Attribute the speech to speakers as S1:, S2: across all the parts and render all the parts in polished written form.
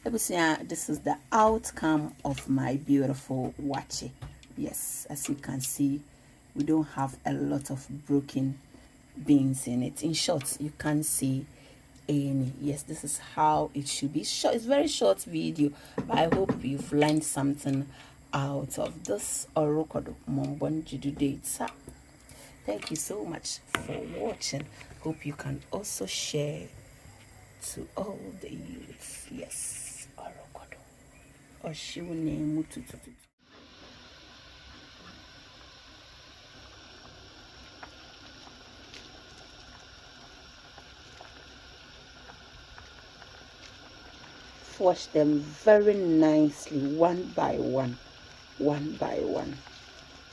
S1: This is the outcome of my beautiful waakye. Yes, as you can see, we don't have a lot of broken beans in it. In short, you can't see any. Yes, this is how it should be. Short, it's very short video, but I hope you've learned something out of this orokodo mombon judu data. Thank you so much for watching. Hope you can also share to all the youths. Yes, orokodo. Oshiune mutututu. Wash them very nicely, one by one, one by one,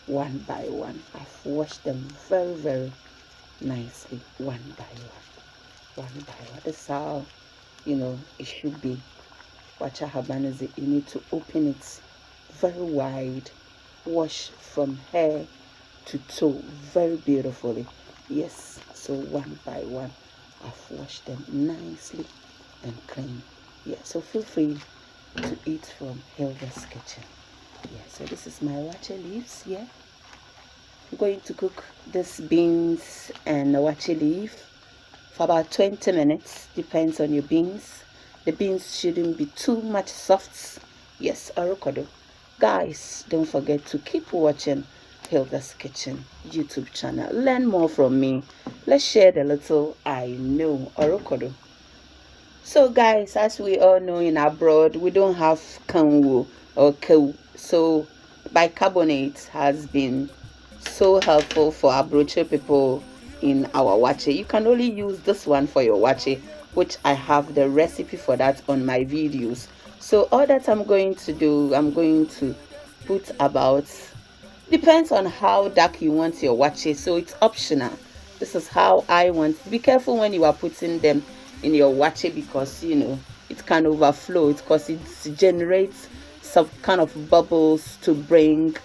S1: one by one. I've washed them very nicely, one by one by one. This is how, it should be. Waakye haban is it? You need to open it very wide, wash from hair to toe very beautifully. Yes, so one by one, I've washed them nicely and clean. Yeah, so feel free to eat from Hilda's kitchen. Yeah, so this is my waakye leaves. Yeah, I'm going to cook this beans and waakye leaf for about 20 minutes. Depends on your beans. The beans shouldn't be too much soft. Yes, orokodo. Guys, don't forget to keep watching Hilda's Kitchen YouTube channel. Learn more from me. Let's share the little I know. Orokodo. So guys, as we all know, in abroad we don't have kanwu or kew. So bicarbonate has been so helpful for abroad people in our waakye. You can only use this one for your waakye, which I have the recipe for that on my videos. So all that I'm going to do, I'm going to put about, depends on how dark you want your waakye, so it's optional. This is how I want. Be careful when you are putting them in your waakye, because it can overflow, because it generates some kind of bubbles to bring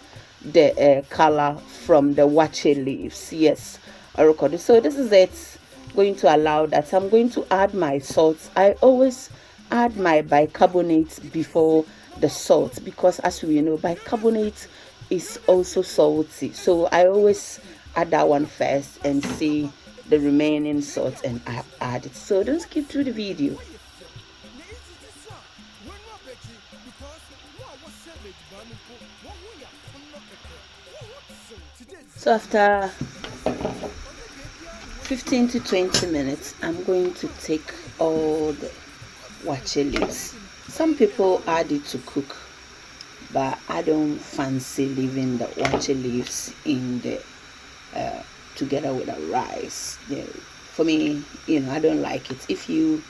S1: the color from the waakye leaves. Yes, orokodo. So this is it, going to allow that. I'm going to add my salt. I always add my bicarbonate before the salt, because as we know, bicarbonate is also salty, so I always add that one first and see the remaining salt and add it. So don't skip through the video. So after 15 to 20 minutes, I'm going to take all the waakye leaves. Some people add it to cook, but I don't fancy leaving the waakye leaves in the together with the rice. Yeah, for me, I don't like it. If you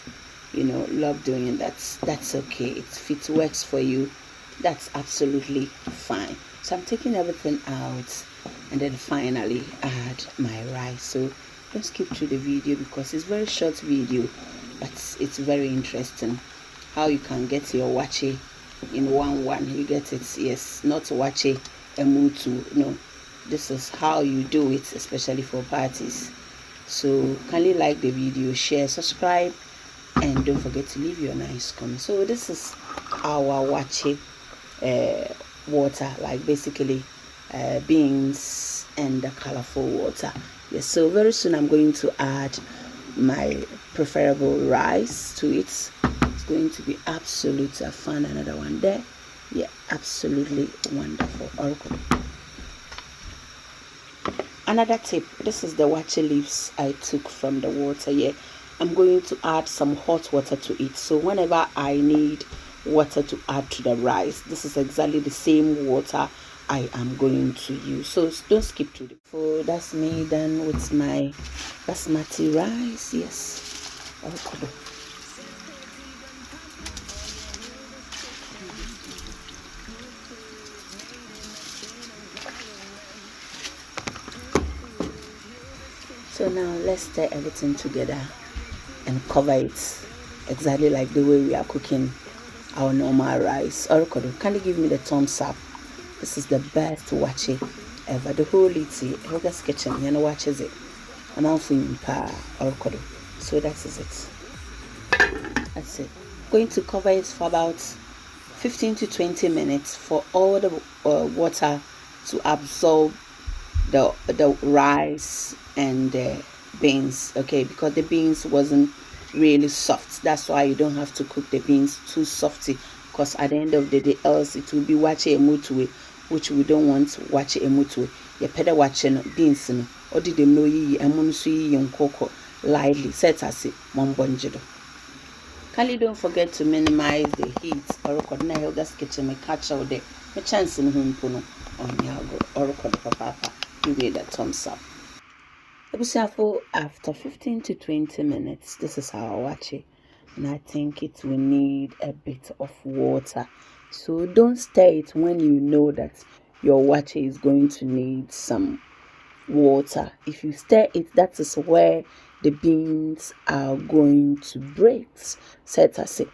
S1: love doing that, that's okay. If it works for you, that's absolutely fine. So I'm taking everything out and then finally add my rice. So don't skip through the video, because it's very short video, but it's very interesting how you can get your waakye in one. You get it. Yes, not waakye emutu. No, this is how you do it, especially for parties. So kindly like the video, share, subscribe, and don't forget to leave your nice comment. So this is our waakye water, like basically beans and the colorful water. Yes, so very soon I'm going to add my preferable rice to it. It's going to be absolutely fun. Another one there. Yeah, absolutely wonderful. Okay. Another tip, this is the waakye leaves I took from the water. Yeah, I'm going to add some hot water to it. So whenever I need water to add to the rice, this is exactly the same water I am going to use. So don't skip to the food. That's me done with my basmati rice. Yes. Okay. So now let's stir everything together and cover it exactly like the way we are cooking our normal rice. Orokodo, can you give me the thumbs up? This is the best waakye ever. The whole Iti, Hilda's Kitchen, watches it. I'm out for you, orokodo. So that is it. That's it. going to cover it for about 15 to 20 minutes for all the water to absorb the rice and the beans. Okay, because the beans wasn't really soft. That's why you don't have to cook the beans too softy, because at the end of the day else it will be waakye emutue, which we don't want. Waakye emutue ye pede waakye no beans no odi dem no yi emu no so yi nkoko lightly set as it mombonjido. Kindly don't forget to minimize the heat or record na Hilda's kitchen me catch out there me chance in home puno on yago or record papa give me that thumbs up. After 15 to 20 minutes, this is how I watch it, and I think it will need a bit of water. So don't stir it when you know that your waakye is going to need some water. If you stir it, that is where the beans are going to break. Set as a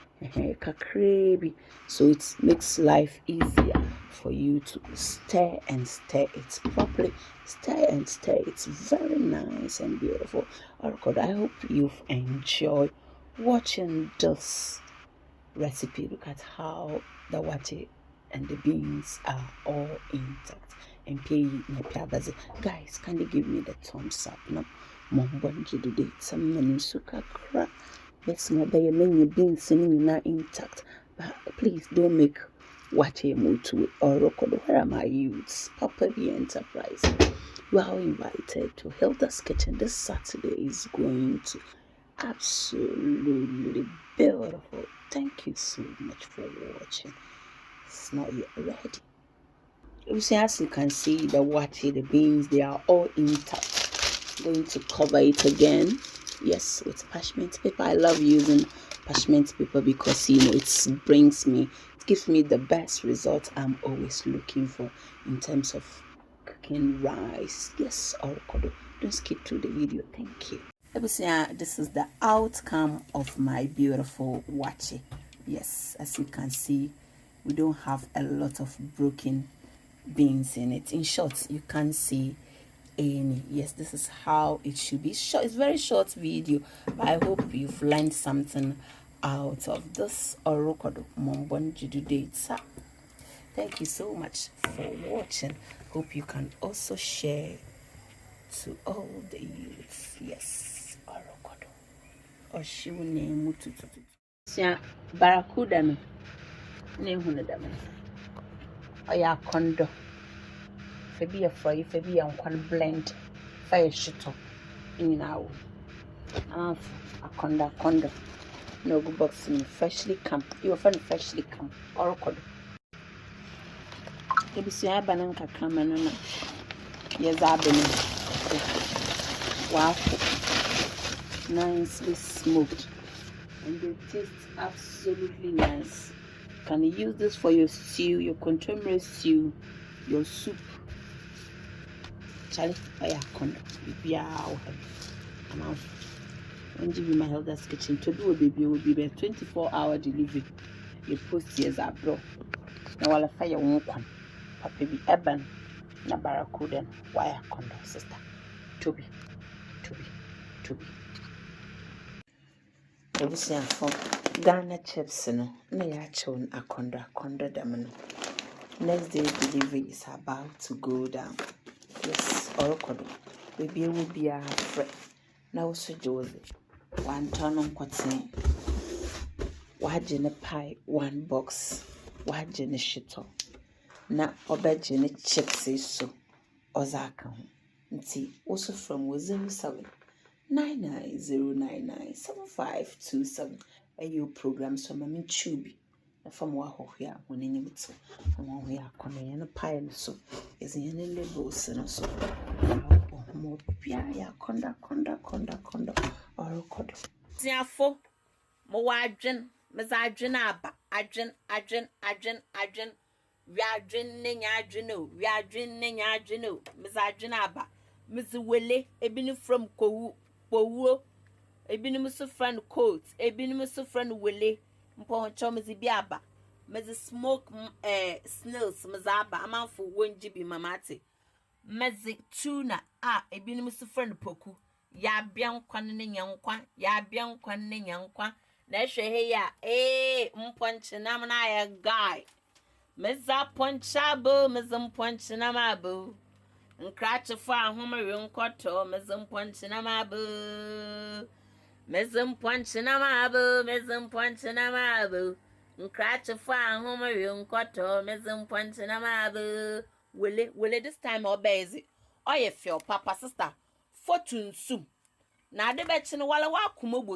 S1: so it makes life easier for you to stir and stir it properly. Stir and stir. It's very nice and beautiful. Oh God, I hope you've enjoyed watching this recipe. Look at how the waakye and the beans are all intact. And guys, can you give me the thumbs up? No, today. Some suka crap. Yes, my baby, many beans not intact. But please don't make waakye move to it or record. Where are my youths? Papa B Enterprise. You are invited to Hilda's Kitchen. This Saturday is going to absolutely beautiful. Thank you so much for watching. It's not yet ready. As you can see, the waakye, the beans, they are all intact. I'm going to cover it again. Yes, with parchment paper. I love using parchment paper because it gives me the best result I'm always looking for in terms of cooking rice. Yes, don't skip through the video. Thank you. This is the outcome of my beautiful waakye. Yes, as you can see, we don't have a lot of broken beans in it. In short, you can't see any. Yes, this is how it should be. Short, it's very short video, but I hope you've learned something out of this orokodo mombonjidu date. Thank you so much for watching. Hope you can also share to all the youths. Yes, orokodo oshiune mututu sia barakuda no na ehunu da me oya kondo febi ya fry febi ya nkwan blend fire shito inawo akonda no go box in freshly come you find freshly come orokodo ebisia banan kakama no na yezabene wow, nicely smoked, and they taste absolutely nice. Can you use this for your stew, your contemporary stew, your soup? Charlie, I'm out. When you be my Hilda's Kitchen, to do a baby will be a 24-hour delivery. You post years abroad. Now I'll fire one. Papa be Eben, na Barakuda, wire condo, sister. Toby. Ebusia for Ghana chips no na ya chon akondo dem no. Next day delivery is about to go down. Yes, orokodo. Baby will be a friend. Now so Josie. 1 ton on cotton. Wajin pie 1 box. Wajin shito. Na obejin chips so ozaka. Nti also from 07 990997527 ayo programs from Mami Chubi from Waakye when any bit and we are coming pile so is in any labels and so more pia conda or record. Therefore, more adren, Mazadren aba, adren. We are drinking adreno, Mazadren aba. Miss Willie, ebini from Kowu, ebini musu friend coat, ebini musu friend Willie, Mponcho Mizibiaba, Mrs. Smoke snails, Mazaba, a man for 1 GB mamati, Mezi tuna, ebini musu friend Poku, ya bian kwanin yankwa, Na hwe ya mponche nam na ya guy. Meza ponchabo, meza ponche nam abu. Nkrache fa ahomere nkoto, meza ponche nam abu. Meza ponche nam abu, meza ponche nam abu. Nkrache fa ahomere nkoto, meza ponche nam abu. Wele this time obezi. Oye feel papa sister. Fortune sum. Na ade be chi no wala wa komobo